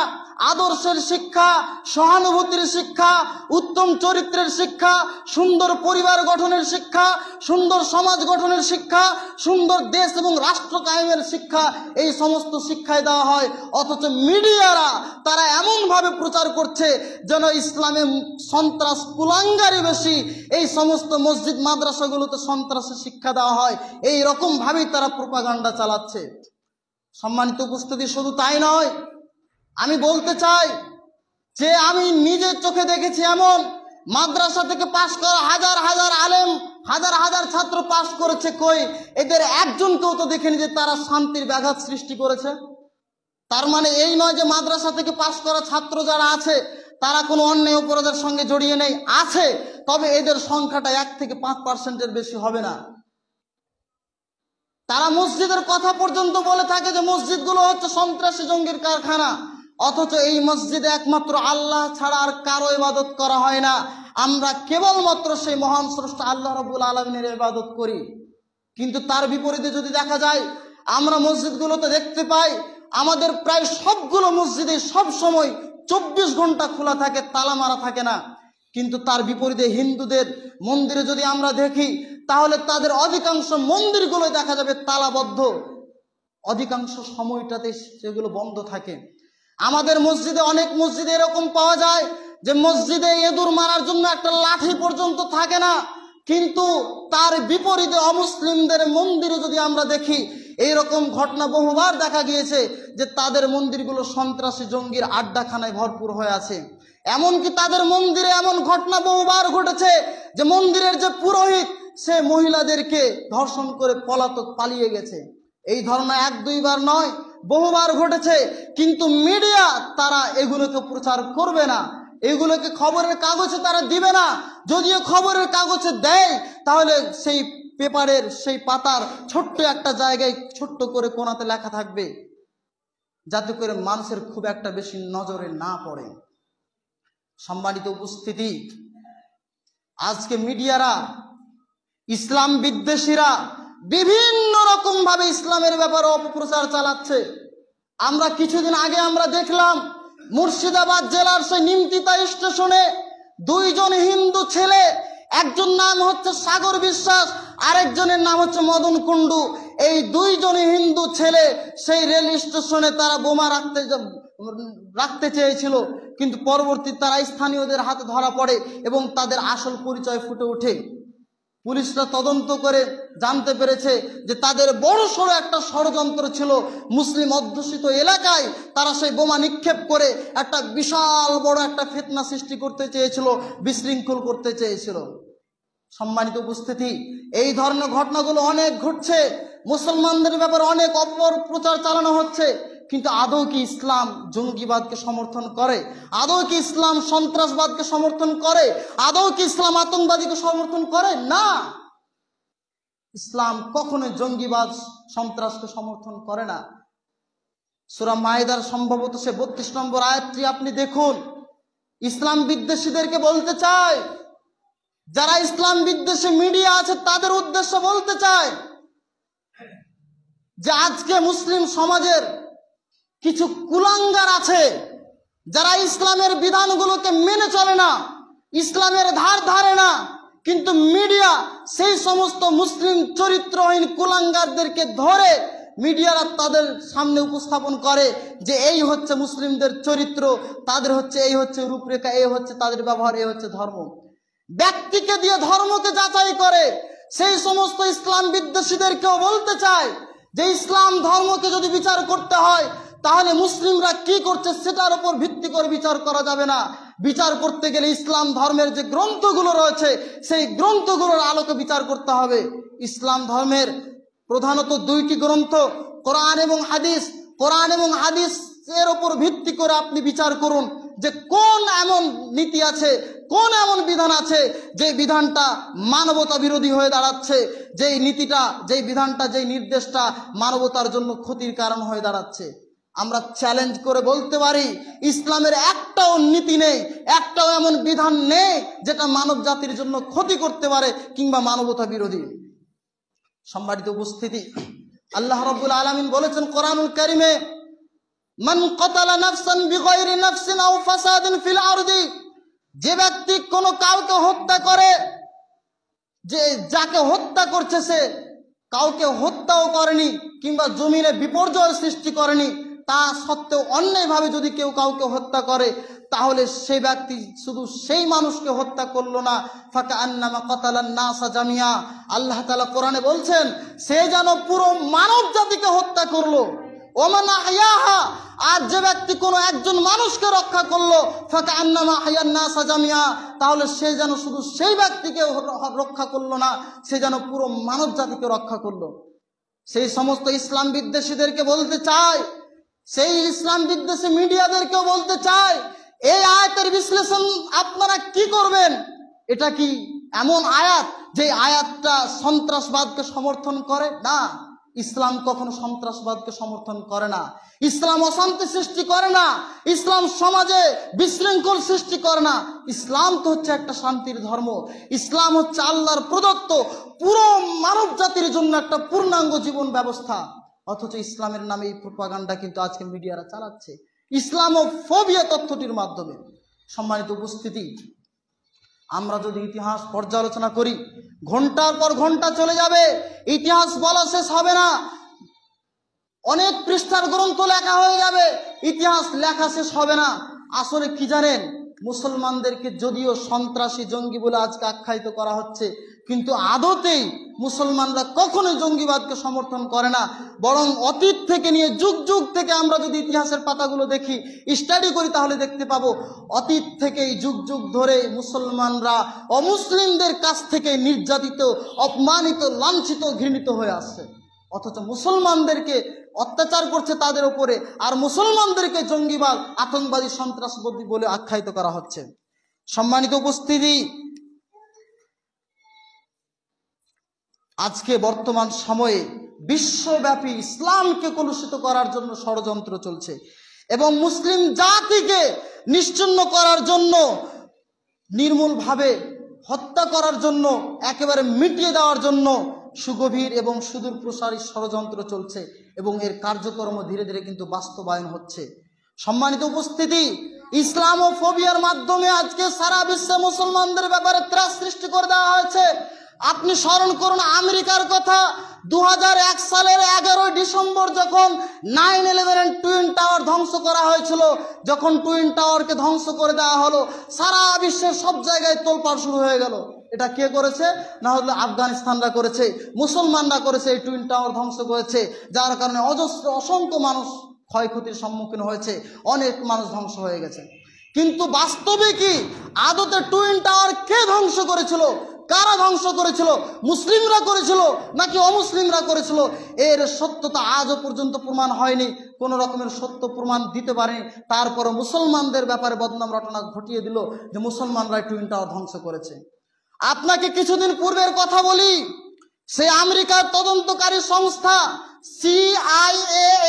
আদর্শের শিক্ষা, সহানুভূতির শিক্ষা, উত্তম চরিত্রের শিক্ষা, সুন্দর পরিবার গঠনের শিক্ষা, সুন্দর সমাজ গঠনের শিক্ষা, সুন্দর দেশ এবং রাষ্ট্র কায়েমের শিক্ষা, এই সমস্ত শিক্ষায় দেওয়া হয়। অথচ মিডিয়ারা তারা এমনভাবে প্রচার করছে যেন ইসলামে সন্ত্রাস কুলাঙ্গারই বেশি, এই সমস্ত মসজিদ মাদ্রাসাগুলোতে সন্ত্রাসের শিক্ষা দেওয়া হয়, এই রকম ভাবেই তারা প্রোপাগান্ডা চালাচ্ছে। সম্মানিত উপস্থিতি, শুধু তাই নয়, আমি বলতে চাই যে আমি নিজের চোখে দেখেছি এমন মাদ্রাসা থেকে পাশ করা হাজার হাজার আলেম, হাজার হাজার ছাত্র পাশ করেছে, কই এদের একজনকেও তো দেখিনি যে তারা শান্তির ব্যাঘাত সৃষ্টি করেছে। তার মানে এই নয় যে মাদ্রাসা থেকে পাশ করা ছাত্র যারা আছে তারা কোনো অন্যায় অপরাধের সঙ্গে জড়িয়ে নেই, আছে, তবে এদের সংখ্যাটা 1 থেকে 5% বেশি হবে না। তারা মসজিদের কথা পর্যন্ত বলে থাকে যে মসজিদগুলো হচ্ছে সন্ত্রাসী জঙ্গির কারখানা, অথচ এই মসজিদে একমাত্র আল্লাহ ছাড়া আর কারো ইবাদত করা হয় না। আমরা কেবলমাত্র সেই মহান স্রষ্টা আল্লাহ রাব্বুল আলামিনের ইবাদত করি। কিন্তু তার বিপরীতে যদি দেখা যায়, আমরা মসজিদগুলোতে দেখতে পাই আমাদের প্রায় সবগুলো মসজিদে সব সময় 24 ঘন্টা খোলা থাকে, তালা মারা থাকে না। কিন্তু তার বিপরীতে হিন্দুদের মন্দিরে যদি আমরা দেখি, তাহলে তাদের অধিকাংশ মন্দিরগুলোই দেখা যাবে তালাবদ্ধ, অধিকাংশ সময়টাতে সেগুলো বন্ধ থাকে। আমাদের মসজিদে, অনেক মসজিদে এরকম পাওয়া যায় যে মসজিদে ইঁদুর মারার জন্য একটা লাঠি পর্যন্ত থাকে না। কিন্তু তার বিপরীতে অমুসলিমদের মন্দিরে যদি আমরা দেখি, এইরকম ঘটনা বহুবার দেখা গিয়েছে যে তাদের মন্দিরগুলো সন্ত্রাসী জঙ্গির আড্ডাখানায় ভরপুর হয়ে আছে। এমনকি তাদের মন্দিরে এমন ঘটনা বহুবার ঘটেছে যে মন্দিরের যে পুরোহিত সে মহিলাদেরকে ধর্ষণ করে পালিয়ে গেছে। এই ধরনের 1-2 বার নয়, বহুবার ঘটেছে। কিন্তু মিডিয়া তারা এগুলোকে প্রচার করবে না, এগুলোকে খবরের কাগজে তারা দিবে না। যদিও খবরের কাগজে দেয়, তাহলে সেই পেপারের সেই পাতার ছোট্ট একটা জায়গায় ছোট্ট করে কোণাতে লেখা থাকবে, যাতে করে মানুষের খুব একটা বেশি নজরে না পড়ে। সম্মানিত উপস্থিতি, আজকে মিডিয়ারা, ইসলাম বিদ্বেষীরা বিভিন্ন রকম ভাবে ইসলামের ব্যাপারে অপপ্রচার চালাচ্ছে। আমরা কিছুদিন আগে আমরা দেখলাম মুর্শিদাবাদ জেলার সেই নিমতিতা স্টেশনে 2 জন হিন্দু ছেলে, একজন নাম হচ্ছে সাগর বিশ্বাস, আরেকজনের নাম হচ্ছে মদন কুণ্ডু, এই 2 জন হিন্দু ছেলে সেই রেল স্টেশনে তারা বোমা রাখতে চেয়েছিল। কিন্তু পরবর্তীতে তারা স্থানীয়দের হাতে ধরা পড়ে এবং তাদের আসল পরিচয় ফুটে ওঠে। পুলিশরা তদন্ত করে জানতে পেরেছে যে তাদের বড়সড় একটা ষড়যন্ত্র ছিল। মুসলিম অধ্যুষিত এলাকায় তারা সেই বোমা নিক্ষেপ করে একটা বিশাল বড় একটা ফিতনা সৃষ্টি করতে চেয়েছিল, বিশৃঙ্খল করতে চেয়েছিল। সম্মানিত উপস্থিতি, এই ধরনের ঘটনাগুলো অনেক ঘটছে, মুসলমানদের ব্যাপারে অনেক অপপ্রচার চালানো হচ্ছে। কিন্তু আদৌ কি ইসলাম জঙ্গিবাদকে সমর্থন করে? আদৌ কি ইসলাম সন্ত্রাসবাদকে সমর্থন করে? আদৌ কি ইসলাম আতঙ্কবাদীকে সমর্থন করে? না, ইসলাম কখনোই জঙ্গিবাদ সন্ত্রাসকে সমর্থন করে না। সূরা মায়েদার সম্ভবত সে 32 নম্বর আয়াতটি আপনি দেখুন। ইসলাম বিদ্বেষীদেরকে বলতে চায়, যারা ইসলাম বিদ্বেষী মিডিয়া আছে তাদের উদ্দেশ্যে বলতে চায় যে আজকে মুসলিম সমাজের কিছু কুলাঙ্গার আছে যারা ইসলামের বিধানগুলোকে মেনে চলে না, ইসলামের ধার ধারে না। কিন্তু মিডিয়া সেই সমস্ত মুসলিম চরিত্রহীন কুলাঙ্গারদেরকে ধরে মিডিয়ারা তাদের সামনে উপস্থাপন করে যে এই হচ্ছে মুসলিমদের চরিত্র, তাদের হচ্ছে এই হচ্ছে রূপরেখা, এই হচ্ছে তাদের ব্যবহার, এই হচ্ছে ধর্ম। ব্যক্তিকে দিয়ে ধর্মকে যাচাই করে। সেই সমস্ত ইসলাম বিদ্বেষীদেরকেও বলতে চায় যে ইসলাম ধর্মকে যদি বিচার করতে হয় তাহলে মুসলিমরা কি করছে সেটার উপর ভিত্তি করে বিচার করা যাবে না। বিচার করতে গেলে ইসলাম ধর্মের যে গ্রন্থগুলো রয়েছে সেই গ্রন্থগুলোর আলোকে বিচার করতে হবে। ইসলাম ধর্মের প্রধানত দুইটি গ্রন্থ, কোরআন এবং হাদিস। কোরআন এবং হাদিসের উপর ভিত্তি করে আপনি বিচার করুন যে কোন এমন নীতি আছে, কোন এমন বিধান আছে যে বিধানটা মানবতা বিরোধী হয়ে দাঁড়াচ্ছে, যেই নীতিটা, যেই বিধানটা, যেই নির্দেশটা মানবতার জন্য ক্ষতির কারণ হয়ে দাঁড়াচ্ছে। আমরা চ্যালেঞ্জ করে বলতে পারি ইসলামের একটাও নীতি নেই, একটাও এমন বিধান নেই যেটা মানব জাতির জন্য ক্ষতি করতে পারে কিংবা মানবতা বিরোধী। সম্মানিত উপস্থিতি, আল্লাহ রাব্বুল আলামিন বলেছেন কোরআনুল কারীমে, মান কাতালা নাফসান বিগাইরি নাফসিন আও ফাসাদিন ফিল আরদি, যে ব্যক্তি কোনো কাউকে হত্যা করে, যে যাকে হত্যা করছে সে কাউকে হত্যাও করেনি কিংবা জমিনে বিপর্যয় সৃষ্টি করেনি, তা সত্ত্বেও অন্যায়ভাবে যদি কেউ কাউকে হত্যা করে তাহলে সেই ব্যক্তি শুধু সেই মানুষকে হত্যা করলো না, ফাকাআন্নামা কাতালান নাসা জামিয়া। আল্লাহ তাআলা কোরআনে বলছেন সে যেন পুরো মানব জাতিকে হত্যা করলো। ওমান আহইয়াহা, আর যে ব্যক্তি কোনো একজন মানুষকে রক্ষা করলো, ফাকাআন্নামা আহইয়ান নাসা জামিয়া, তাহলে সে যেন শুধু সেই ব্যক্তিকে রক্ষা করলো না, সে যেন পুরো মানব জাতিকে রক্ষা করলো। সেই সমস্ত ইসলাম বিদ্বেষীদেরকে বলতে চায়, সেই ইসলাম বিদ্বেষী মিডিয়াদেরকেও বলতে চায়, এই আয়াতের বিশ্লেষণ আপনারা কি করবেন? এটা কি এমন আয়াত যে আয়াতটা সন্ত্রাসবাদকে সমর্থন করে? না, ইসলাম কখনো সন্ত্রাসবাদকে সমর্থন করে না। ইসলাম অশান্তি সৃষ্টি করে না। ইসলাম সমাজে বিশৃঙ্খল সৃষ্টি করে না। ইসলাম তো হচ্ছে একটা শান্তির ধর্ম। ইসলাম হচ্ছে আল্লাহর প্রদত্ত পুরো মানব জাতির জন্য একটা পূর্ণাঙ্গ জীবন ব্যবস্থা। অথচ ইসলামের নামে এই প্রোপাগান্ডা কিন্তু আজকে মিডিয়ারা চালাচ্ছে ইসলামোফোবিয়া তথ্যটির মাধ্যমে। সম্মানিত উপস্থিতি, আমরা যদি ইতিহাস পর্যালোচনা করি ঘন্টার পর ঘন্টা চলে যাবে, ইতিহাস বলা শেষ হবে না। অনেক পৃষ্ঠার গ্রন্থ লেখা হয়ে যাবে, ইতিহাস লেখা শেষ হবে না। আসলে কি জানেন, মুসলমানদেরকে যদিও সন্ত্রাসী জঙ্গি বলে আজকে আখ্যায়িত করা হচ্ছে, কিন্তু আদতেই মুসলমানরা কখনোই জঙ্গিবাদকে সমর্থন করে না। বরং অতীত থেকে নিয়ে যুগ যুগ থেকে আমরা যদি ইতিহাসের পাতাগুলো দেখি, স্টাডি করি, তাহলে দেখতে পাবো অতীত থেকেই যুগ যুগ ধরে মুসলমানরা অমুসলিমদের কাছ থেকে নির্যাতিত, অপমানিত, লাঞ্ছিত, ঘৃণিত হয়ে আসছে। অথচ মুসলমানদেরকে অত্যাচার করছে তাদের উপরে, আর মুসলমানদেরকে জঙ্গিবাদ, আতঙ্কবাদী, সন্ত্রাসবাদী বলে আখ্যায়িত করা হচ্ছে। সম্মানিত উপস্থিতি, আজকে বর্তমান সময়ে বিশ্বব্যাপী ইসলামকে কলুষিত করার জন্য ষড়যন্ত্র চলছে এবং মুসলিম জাতিকে নিশ্চিহ্ন করার জন্য, নির্মূলভাবে হত্যা করার জন্য, একেবারে মিটিয়ে দেওয়ার জন্য সুগভীর এবং সুদূর প্রসারী ষড়যন্ত্র চলছে এবং এর কার্যক্রম ধীরে ধীরে কিন্তু বাস্তবায়ন হচ্ছে। সম্মানিত উপস্থিতি, ইসলামোফোবিয়ার মাধ্যমে আজকে সারা বিশ্বে মুসলমানদের ব্যাপারে ত্রাস সৃষ্টি করে দেওয়া হয়েছে। আপনি স্মরণ করুন আমেরিকার কথা। 2001 সালের 11 ডিসেম্বর যখন 9/11 টুইন টাওয়ার ধ্বংস করা হয়েছিল, যখন টুইন টাওয়ারকে ধ্বংস করে দেওয়া হলো, সারা বিশ্বের সব জায়গায় তোলপাড় শুরু হয়ে গেল। এটা কে করেছে? না হলে আফগানিস্তানরা করেছে, মুসলমানরা করেছে, এই টুইন টাওয়ার ধ্বংস করেছে, যার কারণে অসংখ্য মানুষ ক্ষয়ক্ষতির সম্মুখীন হয়েছে, অনেক মানুষ ধ্বংস হয়ে গেছে। কিন্তু বাস্তবে কি আদতে টুইন টাওয়ার কে ধ্বংস করেছিল? কারা ধ্বংস করেছিল? মুসলিমরা করেছিল নাকি অমুসলিমরা করেছিল? এর সত্যতা আজও পর্যন্ত প্রমাণ হয়নি, কোন রকমের সত্য প্রমাণ দিতে পারেনি। তারপরে মুসলমানদের ব্যাপারে বদনাম রটনা ঘটিয়ে দিল যে মুসলমানরা টুইন টাওয়ার ধ্বংস করেছে। আপনাকে কিছুদিন পূর্বের কথা বলি, সেই আমেরিকার তদন্তকারী সংস্থা CIA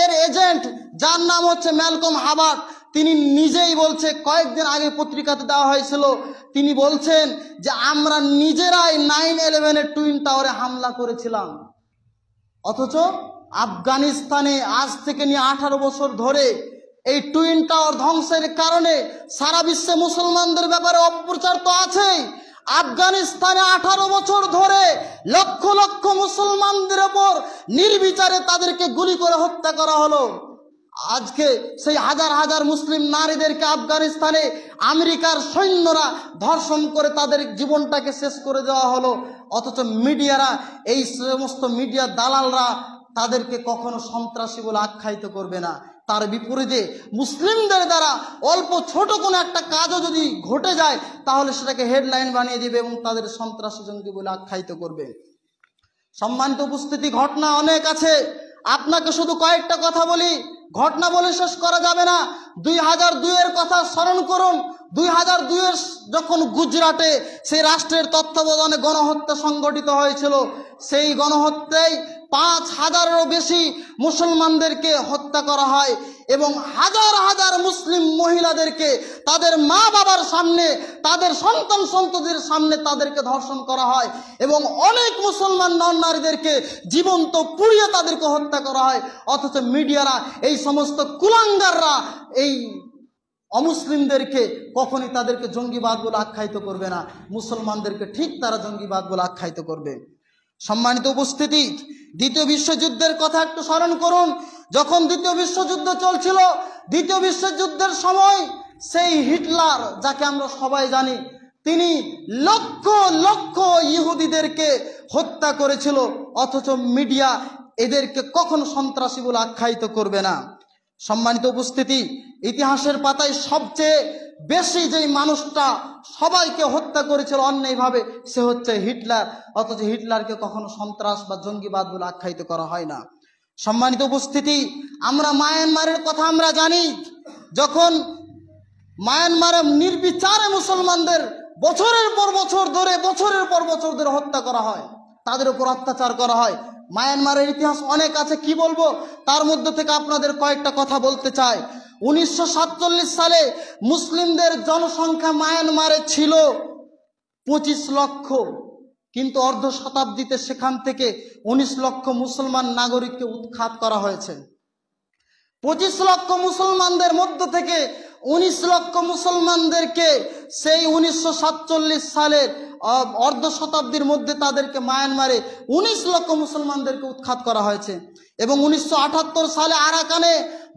এর এজেন্ট, যার নাম হচ্ছে ম্যালকম হাবার্ট, তিনি নিজেই বলছে, কয়েকদিন আগে পত্রিকাতে দেওয়া হয়েছিল, তিনি বলছেন যে আমরা নিজেরাই 9/11 টুইন টাওয়ারে হামলা করেছিলাম। অথচ আফগানিস্তানে আজ থেকে নিয়ে 18 বছর ধরে এই টুইন টাওয়ার ধ্বংসের কারণে সারা বিশ্বে মুসলমানদের ব্যাপারে অপপ্রচার তো আছেই, আফগানিস্তানে 18 বছর ধরে লক্ষ লক্ষ মুসলমানদের উপর নির্বিচারে তাদেরকে গুলি করে হত্যা করা হলো। আজকে সেই হাজার হাজার মুসলিম নারীদেরকে আফগানিস্তানে আমেরিকার সৈন্যরা ধর্ষণ করে তাদের জীবনটাকে শেষ করে দেওয়া হলো। অথচ মিডিয়ারা, এই সমস্ত মিডিয়া দালালরা তাদেরকে কখনো সন্ত্রাসী বলে আখ্যায়িত করবে না। তার বিপরীতে মুসলিমদের দ্বারা অল্প ছোট কোনো একটা কাজও যদি ঘটে যায় তাহলে সেটাকে হেডলাইন বানিয়ে দিবে এবং তাদের সন্ত্রাসী জঙ্গি বলে আখ্যায়িত করবে। সম্মানিত উপস্থিতি, ঘটনা অনেক আছে, আপনাকে শুধু কয়েকটা কথা বলি। ঘটনা বলে শেষ করা যাবে না। 2002-এর কথা স্মরণ করুন। 2002-এর যখন গুজরাটে সেই রাষ্ট্রের তত্ত্বাবধানে গণহত্যা সংগঠিত হয়েছিল, সেই গণহত্যায় 5,000-এরও বেশি মুসলমানদেরকে হত্যা করা হয় এবং হাজার হাজার মুসলিম মহিলাদেরকে তাদের মা বাবার সামনে, তাদের সন্তান সন্ততির সামনে তাদেরকে ধর্ষণ করা হয় এবং অনেক মুসলমান নারীদেরকে জীবন্ত পুড়িয়ে তাদেরকে হত্যা করা হয়। অথচ মিডিয়ারা, এই সমস্ত কুলাঙ্গাররা এই অমুসলিমদেরকে কখনই তাদেরকে জঙ্গিবাদ বলে আখ্যায়িত করবে না, মুসলমানদেরকে ঠিক তারা জঙ্গিবাদ বলে আখ্যায়িত করবে। সম্মানিত উপস্থিতি, দ্বিতীয় বিশ্বযুদ্ধের কথা একটু স্মরণ করুন। যখন দ্বিতীয় বিশ্বযুদ্ধ চলছিল, দ্বিতীয় বিশ্বযুদ্ধের সময় সেই হিটলার, যাকে আমরা সবাই জানি, তিনি লক্ষ লক্ষ ইহুদিদেরকে হত্যা করেছিল। অথচ মিডিয়া এদেরকে কখনো সন্ত্রাসী বলে আখ্যায়িত করবে না। সম্মানিত উপস্থিতি, ইতিহাসের পাতায় সবচেয়ে বেশি যেই মানুষটা সবাইকে হত্যা করেছিল অন্যায়ভাবে, সে হচ্ছে হিটলার। অথচ হিটলারকে কখনো সন্ত্রাস বা জঙ্গিবাদ বলে আখ্যায়িত করা হয় না। সম্মানিত উপস্থিতি, আমরা মায়ানমারের কথা আমরা জানি। যখন মায়ানমারে নির্বিচারে মুসলমানদের বছরের পর বছর ধরে হত্যা করা হয়, তাদের উপর অত্যাচার করা হয়। মায়ানমারের ইতিহাস অনেক আছে, কি বলবো, তার মধ্যে থেকে আপনাদের কয়েকটা কথা বলতে চাই। 1947 সালে মুসলিমদের জনসংখ্যা মায়ানমারে ছিল 25 লক্ষ, কিন্তু অর্ধ শতাব্দীতে সেখান থেকে 19 লক্ষ মুসলমান নাগরিককে উৎখাত করা হয়েছে। 25 লক্ষ মুসলমানদের মধ্য থেকে 19 লক্ষ মুসলমানদেরকে সেই 1947 সালের অর্ধ শতাব্দীর মধ্যে তাদেরকে মায়ানমারে 19 লক্ষ মুসলমানদেরকে উৎখাত করা হয়েছে। এবং 1978 সালে আরাকানে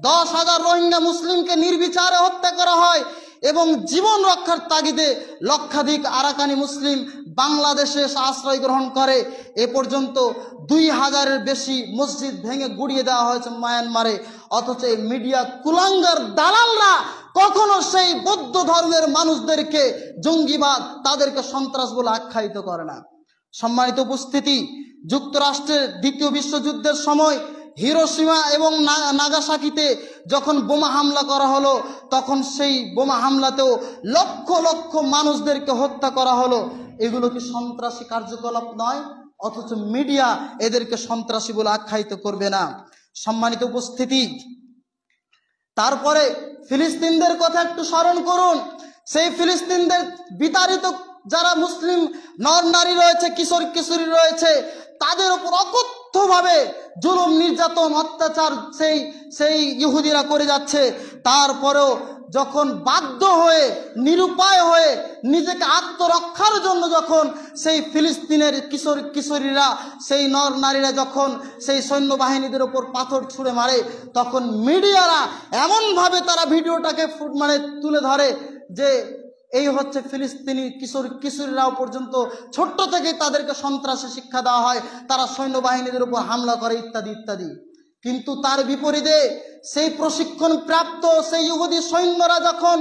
10,000 রোহিঙ্গা মুসলিমকে নির্বিচারে হত্যা করা হয় এবং জীবন রক্ষার তাগিদে লক্ষাধিক আরাকানি মুসলিম বাংলাদেশে আশ্রয় গ্রহণ করে। এ পর্যন্ত 2,000-এর বেশি মসজিদ ভেঙে গুড়িয়ে দেওয়া হয়েছে মায়ানমারে। অথচ এই মিডিয়া কুলাঙ্গার দালালরা কখনো সেই বৌদ্ধ ধর্মের মানুষদেরকে জঙ্গিবাদ, তাদেরকে সন্ত্রাস বলে আখ্যায়িত করে না। সম্মানিত উপস্থিতি, যুক্তরাষ্ট্রের দ্বিতীয় বিশ্বযুদ্ধের সময় হিরোশিমা এবং নাগাসাকিতে যখন বোমা হামলা করা হলো, তখন সেই বোমা হামলাতেও লক্ষ লক্ষ মানুষদেরকে হত্যা করা হলো। এগুলো কি সন্ত্রাসী কার্যকলাপ নয়? অথচ মিডিয়া এদেরকে সন্ত্রাসী বলে আখ্যায়িত করবে না। সম্মানিত উপস্থিতি, তারপরে ফিলিস্তিনদের কথা একটু স্মরণ করুন। সেই ফিলিস্তিনদের বিতাড়িত যারা মুসলিম নর নারী রয়েছে, কিশোর কিশোরী রয়েছে, তাদের উপর অকথ্যভাবে জুলুম, নির্যাতন, অত্যাচার সেই ইহুদিরা করে যাচ্ছে। তারপরেও যখন বাধ্য হয়ে, নিরুপায় হয়ে, নিজেকে আত্মরক্ষার জন্য যখন সেই ফিলিস্তিনের কিশোর কিশোরীরা, সেই নর নারীরা যখন সেই সৈন্যবাহিনীদের ওপর পাথর ছুঁড়ে মারে, তখন মিডিয়ারা এমনভাবে তারা ভিডিওটাকে তুলে ধরে যে এই হচ্ছে ফিলিস্তিনি কিশোর কিশোরীরাও পর্যন্ত ছোট্ট থেকে তাদেরকে সন্ত্রাসী শিক্ষা দেওয়া হয়, তারা সৈন্যবাহিনীদের উপর হামলা করে ইত্যাদি ইত্যাদি। কিন্তু তার বিপরীতে সেই প্রশিক্ষণ প্রাপ্ত সেই ইহুদি সৈন্যরা যখন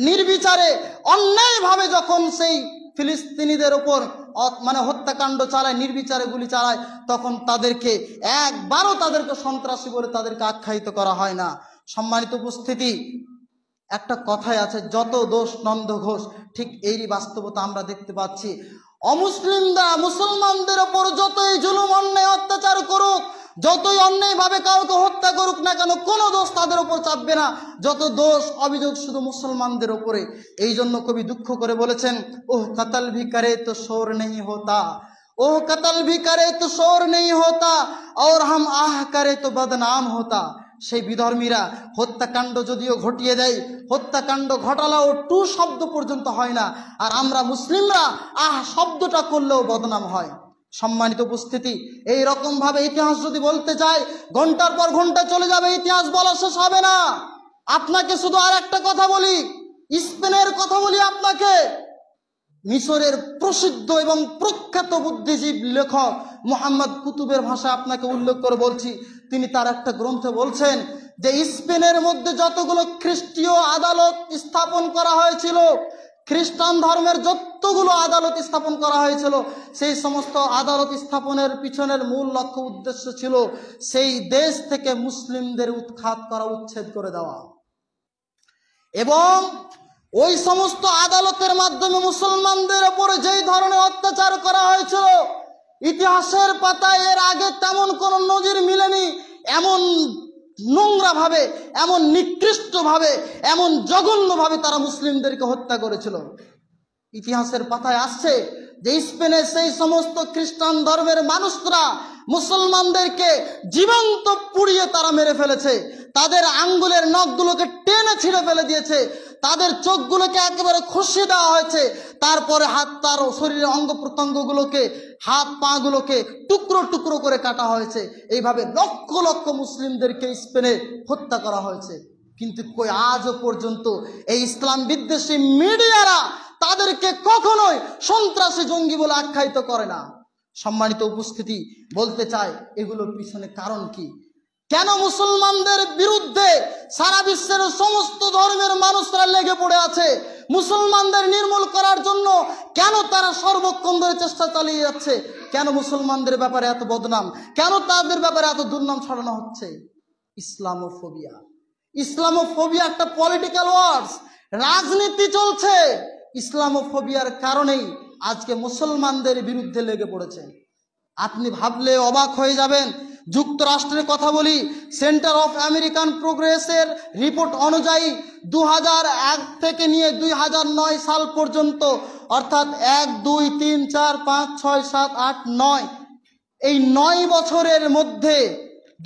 নির্বিচারে অন্যায়ভাবে যখন সেই ফিলিস্তিনিদের উপর হত্যাকাণ্ড চালায়, নির্বিচারে গুলি চালায়, তখন তাদেরকে একবারও তাদেরকে সন্ত্রাসী বলে তাদেরকে আখ্যায়িত করা হয় না। সম্মানিত উপস্থিতি, একটা কথাই আছে, যত দোষ নন্দ ঘোষ, ঠিক এরই বাস্তবতা আমরা দেখতে পাচ্ছি। অমুসলিমরা মুসলমানদের ওপর যতই জুলুম, অন্যায়, অত্যাচার করুক, যতই অন্যায়ভাবে কাউকে হত্যা করুক না কেন, কোনো দোষ তাদের ওপর চাপবে না। যত দোষ অভিযোগ শুধু মুসলমানদের ওপরে। এই জন্য কবি দুঃখ করে বলেছেন, ওহ কতল ভি করে তো শোর নেই হোতা, ওহ কতল ভি করে তো শোর নেই হোতা, और हम आह करे तो बदनाम होता। সেই বিধর্মীরা হত্যাকাণ্ড যদিও ঘটিয়ে দেয়, হত্যাকাণ্ড ঘটালেও টু শব্দ পর্যন্ত হয় না, আর আমরা মুসলিমরা শব্দটা করলেও বদনাম হয়। সম্মানিত উপস্থিতি, এই রকম ভাবে ইতিহাস যদি বলতে চাই ঘন্টার পর ঘন্টা চলে যাবে, ইতিহাস বলা শেষ হবে না। আপনাকে শুধু আর একটা কথা বলি, স্পেনের কথা বলি আপনাকে। মিশরের প্রসিদ্ধ এবং প্রখ্যাত বুদ্ধিজীব লেখক মোহাম্মদ কুতুবের ভাষা আপনাকে উল্লেখ করে বলছি। তিনি তার একটা গ্রন্থে বলছেন যে স্পেনের মধ্যে যতগুলো খ্রিস্টীয় আদালত স্থাপন করা হয়েছিল, খ্রিস্টান ধর্মের যতগুলো আদালত স্থাপন করা হয়েছিল, সেই সমস্ত আদালত স্থাপনের পিছনের মূল লক্ষ্য উদ্দেশ্য ছিল সেই দেশ থেকে মুসলিমদের উৎখাত করা, উচ্ছেদ করে দেওয়া। এবং ওই সমস্ত আদালতের মাধ্যমে মুসলমানদের উপরে যেই ধরনের অত্যাচার করা হয়েছিল, ইতিহাসের পাতায় এর আগে তেমন কোনো নজির মিলেনি। এমন নোংরা ভাবে, এমন নিকৃষ্ট ভাবে, এমন জঘন্য ভাবে তারা মুসলিমদেরকে হত্যা করেছিল। ইতিহাসের পাতায় আসছে যে স্পেনের সেই সমস্ত খ্রিস্টান ধর্মের মানুষরা মুসলমানদেরকে জীবন্ত পুড়িয়ে তারা মেরে ফেলেছে, তাদের আঙ্গুলের নখগুলোকে টেনে ছিঁড়ে ফেলে দিয়েছে, তাদের চোখগুলোকে একেবারে খসিয়ে দেওয়া হয়েছে, তারপরে তার শরীরের অঙ্গ প্রত্যঙ্গগুলোকে, হাত পা গুলোকে টুকরো টুকরো করে কাটা হয়েছে। এইভাবে লক্ষ লক্ষ মুসলিমদেরকে স্পেনে হত্যা করা হয়েছে। কিন্তু কই আজও পর্যন্ত এই ইসলাম বিদ্বেষী মিডিয়ারা তাদেরকে কখনোই সন্ত্রাসী জঙ্গি বলে আখ্যায়িত করে না। সম্মানিত উপস্থিতি, বলতে চাই এগুলোর পিছনে কারণ কি? কেন মুসলমানদের বিরুদ্ধে সারা বিশ্বের সমস্ত ধর্মের মানুষরা লেগে পড়ে আছে? মুসলমানদের নির্মূল করার জন্য কেন তারা সর্বক্ষণ ধরে চেষ্টা চালিয়ে যাচ্ছে? কেন মুসলমানদের ব্যাপারে এত বদনাম, কেন তাদের ব্যাপারে এত দুর্নাম ছড়ানো হচ্ছে? ইসলামোফোবিয়া। ইসলামোফোবিয়া একটা পলিটিক্যাল ওয়ার্ডস, রাজনীতি চলছে। ইসলামোফোবিয়ার কারণেই আজকে মুসলমানদের বিরুদ্ধে লেগে পড়েছে। আপনি ভাবলে অবাক হয়ে যাবেন। যুক্তরাষ্ট্রের কথা বলি, সেন্টার অফ আমেরিকান প্রোগ্রেসের রিপোর্ট অনুযায়ী 2001 থেকে নিয়ে 2009 সাল পর্যন্ত, অর্থাৎ 1, 2, 3, 4, 5, 6, 7, 8, 9, এই 9 বছরের মধ্যে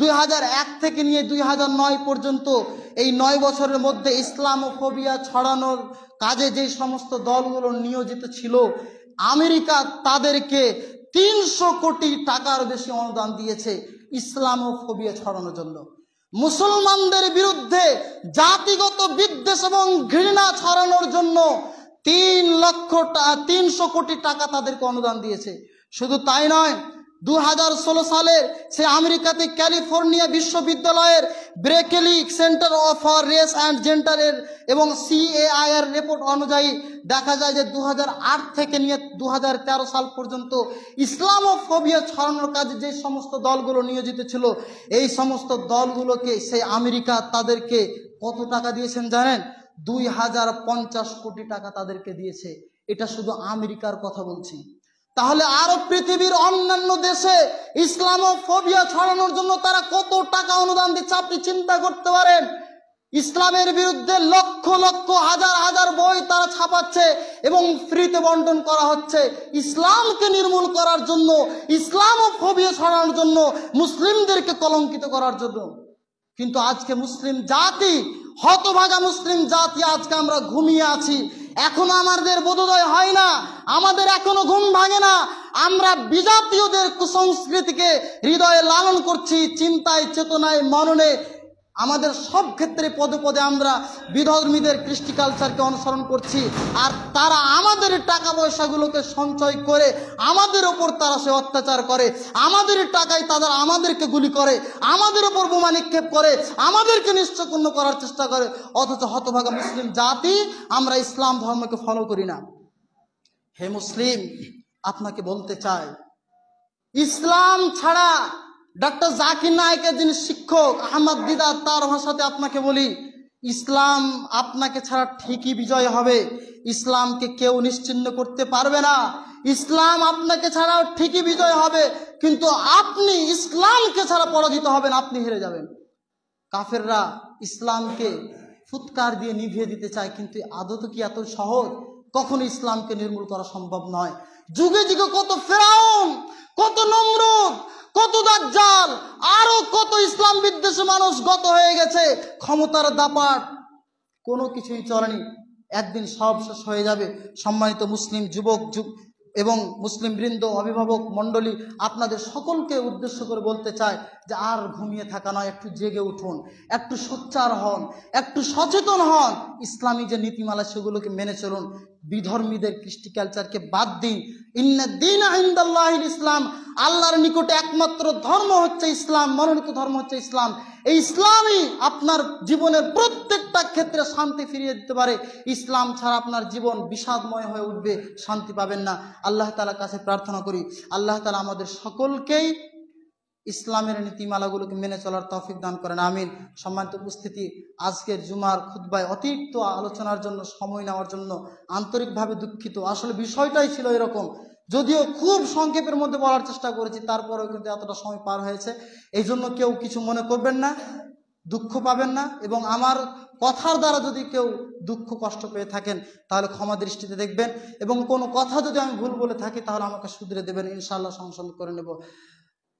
2001 থেকে নিয়ে 2009 পর্যন্ত, এই 9 বছরের মধ্যে ইসলামোফোবিয়া ছড়ানোর কাজে যে সমস্ত দলগুলো নিয়োজিত ছিল, আমেরিকা তাদেরকে 300 কোটি টাকার বেশি অনুদান দিয়েছে ইসলামোফোবিয়া ছড়ানোর জন্য। মুসলমানদের বিরুদ্ধে জাতিগত বিদ্বেষ এবং ঘৃণা ছড়ানোর জন্য 300 কোটি টাকা তাদেরকে অনুদান দিয়েছে। শুধু তাই নয়, 2016 সালের সে আমেরিকাতে ক্যালিফোর্নিয়া বিশ্ববিদ্যালয়ের ব্রেকেলি সেন্টার ফর রেস অ্যান্ড জেন্ডারের এবং CAI এর রিপোর্ট অনুযায়ী দেখা যায় যে 2008 থেকে নিয়ে 2013 সাল পর্যন্ত ইসলামোফোবিয়া ছড়ানোর কাজে যে সমস্ত দলগুলো নিয়োজিত ছিল, এই সমস্ত দলগুলোকে সেই আমেরিকা তাদেরকে কত টাকা দিয়েছেন জানেন? 2050 কোটি টাকা তাদেরকে দিয়েছে। এটা শুধু আমেরিকার কথা বলছি। তাহলে আরো পৃথিবীর অন্যান্য দেশে ইসলামোফোবিয়া ছড়ানোর জন্য তারা কত টাকা অনুদান দিচ্ছে আপনি চিন্তা করতে পারেন। ইসলামের বিরুদ্ধে লক্ষ লক্ষ হাজার হাজার বই তারা ছাপাচ্ছে এবং ফ্রিতে বন্টন করা হচ্ছে ইসলামকে নির্মূল করার জন্য, ইসলামোফোবিয়া ছড়ানোর জন্য, মুসলিমদেরকে কলঙ্কিত করার জন্য। কিন্তু আজকে মুসলিম জাতি, হতভাগা মুসলিম জাতি, আজকে আমরা ঘুমিয়ে আছি। এখনো আমাদের বোধোদয় হয় না, আমাদের এখনো ঘুম ভাঙে না। আমরা বিজাতীয়দের কুসংস্কৃতিকে হৃদয়ে লালন করছি, চিন্তায়, চেতনায়, মননে। আমাদের সব ক্ষেত্রে পদে পদে আমরা বিধর্মীদের কৃষ্টি কালচারকে অনুসরণ করছি, আর তারা আমাদের টাকা পয়সাগুলোকে সঞ্চয় করে আমাদের ওপর তারা সে অত্যাচার করে, আমাদের টাকায় তারা আমাদেরকে গুলি করে, আমাদের ওপর বোমা নিক্ষেপ করে, আমাদেরকে নিশ্চকুন্ন করার চেষ্টা করে। অথচ হতভাগা মুসলিম জাতি আমরা ইসলাম ধর্মকে ফলো করি না। হে মুসলিম, আপনাকে বলতে চাই, ইসলাম ছাড়া ডক্টর জাকির নায়েকের যিনি শিক্ষক আহমদ দিদার, তার ভাষাতে আপনাকে বলি, ইসলাম আপনাকে ছাড়া ঠিকই বিজয় হবে। ইসলামকে কেউ নিশ্চিহ্ন করতে পারবে না। ইসলাম আপনাকে ছাড়াও ঠিকই বিজয় হবে, কিন্তু আপনি ইসলামকে ছাড়া পরাজিত হবেন, আপনি হেরে যাবেন। কাফেররা ইসলামকে ফুৎকার দিয়ে নিভিয়ে দিতে চায়, কিন্তু আদত কি এত সহজ? কখনো ইসলামকে নির্মূল করা সম্ভব নয়। যুগে যুগে কত ফেরাউন, কত নমরুদ, কত দাজ্জাল, আরো কত ইসলাম বিদ্বেষী মানুষ গত হয়ে গেছে। ক্ষমতার দাপাট কোনো কিছুই চলেনি, একদিন সব শেষ হয়ে যাবে। সম্মানিত মুসলিম যুবক এবং মুসলিম বৃন্দ, অভিভাবক মণ্ডলী, আপনাদের সকলকে উদ্দেশ্য করে বলতে চাই যে আর ঘুমিয়ে থাকা নয়, একটু জেগে উঠুন, একটু সোচ্চার হন, একটু সচেতন হন। ইসলামী যে নীতিমালা সেগুলোকে মেনে চলুন। বিধর্মীদের কৃষ্টি কালচারকে বাদ দিন। ইন্নাদ-দীনা ইনদাল্লাহিল ইসলাম, আল্লাহর নিকটে একমাত্র ধর্ম হচ্ছে ইসলাম, মনোনীত ধর্ম হচ্ছে ইসলাম। এই ইসলামই আপনার জীবনের প্রত্যেকটা ক্ষেত্রে শান্তি ফিরিয়ে দিতে পারে। ইসলাম ছাড়া আপনার জীবন বিষাদময় হয়ে উঠবে, শান্তি পাবেন না। আল্লাহ তাআলার কাছে প্রার্থনা করি আল্লাহ তাআলা আমাদের সকলকেই ইসলামের নীতিমালাগুলোকে মেনে চলার তৌফিক দান করেন, আমিন। সম্মানিত উপস্থিতি, আজকের জুমার খুতবায় অতিরিক্ত আলোচনার জন্য সময় নেওয়ার জন্য আন্তরিকভাবে দুঃখিত। আসলে বিষয়টাই ছিল এরকম, যদিও খুব সংক্ষেপের মধ্যে বলার চেষ্টা করেছি, তারপরেও কিন্তু এতটা সময় পার হয়েছে। এই জন্য কেউ কিছু মনে করবেন না, দুঃখ পাবেন না, এবং আমার কথার দ্বারা যদি কেউ দুঃখ কষ্ট পেয়ে থাকেন তাহলে ক্ষমা দৃষ্টিতে দেখবেন, এবং কোনো কথা যদি আমি ভুল বলে থাকি তাহলে আমাকে শুধরে দেবেন, ইনশাআল্লাহ সংশোধন করে নেব।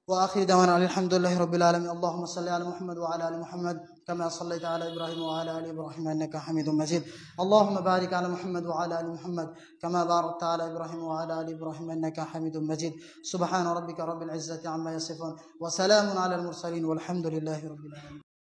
وآخر دعوانا الحمد لله رب العالمين. اللهم صل على محمد وعلى آل محمد كما صليت على إبراهيم وعلى آل إبراهيم إنك حميد مجيد. اللهم بارك على محمد وعلى آل محمد كما باركت على إبراهيم وعلى آل إبراهيم إنك حميد مجيد. سبحان ربك رب العزة عما يصفون وسلام على المرسلين والحمد لله رب العالمين.